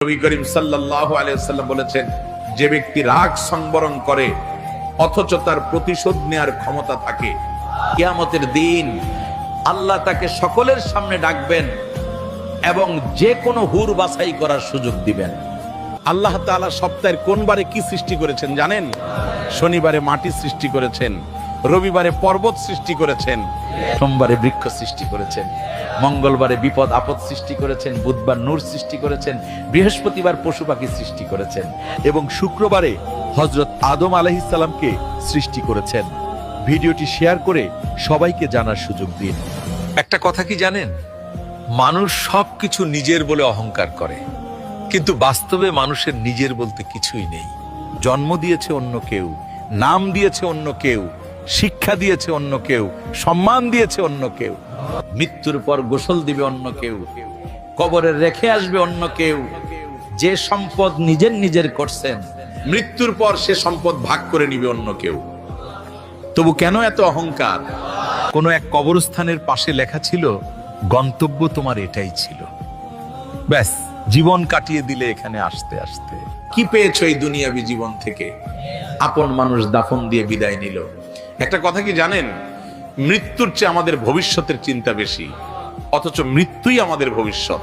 নবী করিম সাল্লাল্লাহু আলাইহি ওয়াসাল্লাম বলেছেন, যে ব্যক্তি রাগ সংবরণ করে অথচ তার প্রতিশোধ নেয়ার ক্ষমতা থাকে, কিয়ামতের দিন আল্লাহ তাকে সকলের সামনে ডাকবেন এবং যে কোনো হুর বাছাই করার সুযোগ দিবেন। আল্লাহ তাআলা সপ্তাহের কোন বারে কি সৃষ্টি করেছেন জানেন? শনিবারে মাটি সৃষ্টি করেছেন, রবিবারে পর্বত সৃষ্টি করেছেন, সোমবারে বৃক্ষ সৃষ্টি করেছেন, মঙ্গলবারে বিপদ আপদ সৃষ্টি করেছেন, বুধবার নূর সৃষ্টি করেছেন, বৃহস্পতিবার পশু পাখি সৃষ্টি করেছেন এবং শুক্রবারে হযরত আদম আলাইহিস সালামকে সৃষ্টি করেছেন। ভিডিওটি শেয়ার করে সবাইকে জানার সুযোগ দিন। একটা কথা কি জানেন, মানুষ সবকিছু নিজের বলে অহংকার করে, কিন্তু বাস্তবে মানুষের নিজের বলতে কিছুই নেই। জন্ম দিয়েছে অন্য কেউ, নাম দিয়েছে অন্য কেউ, শিক্ষা দিয়েছে অন্য কেউ, সম্মান দিয়েছে অন্য কেউ। মৃত্যুর পর গোসল দিবে অন্য কেউ, কবরে রেখে আসবে অন্য কেউ। যে সম্পদ নিজের করছেন, মৃত্যুর পর সে সম্পদ ভাগ করে নিবে অন্য কেউ। তবু কেন এত অহংকার? কোনো এক কবরস্থানের পাশে লেখা ছিল, গন্তব্য তোমার এটাই ছিল। ব্যাস, জীবন কাটিয়ে দিলে এখানে আসতে আসতে। কি পেয়েছো এই দুনিয়াবী জীবন থেকে? আপন মানুষ দাফন দিয়ে বিদায় নিল। একটা কথা কি জানেন, মৃত্যুর চেয়ে আমাদের ভবিষ্যতের চিন্তা বেশি, অথচ মৃত্যুই আমাদের ভবিষ্যৎ।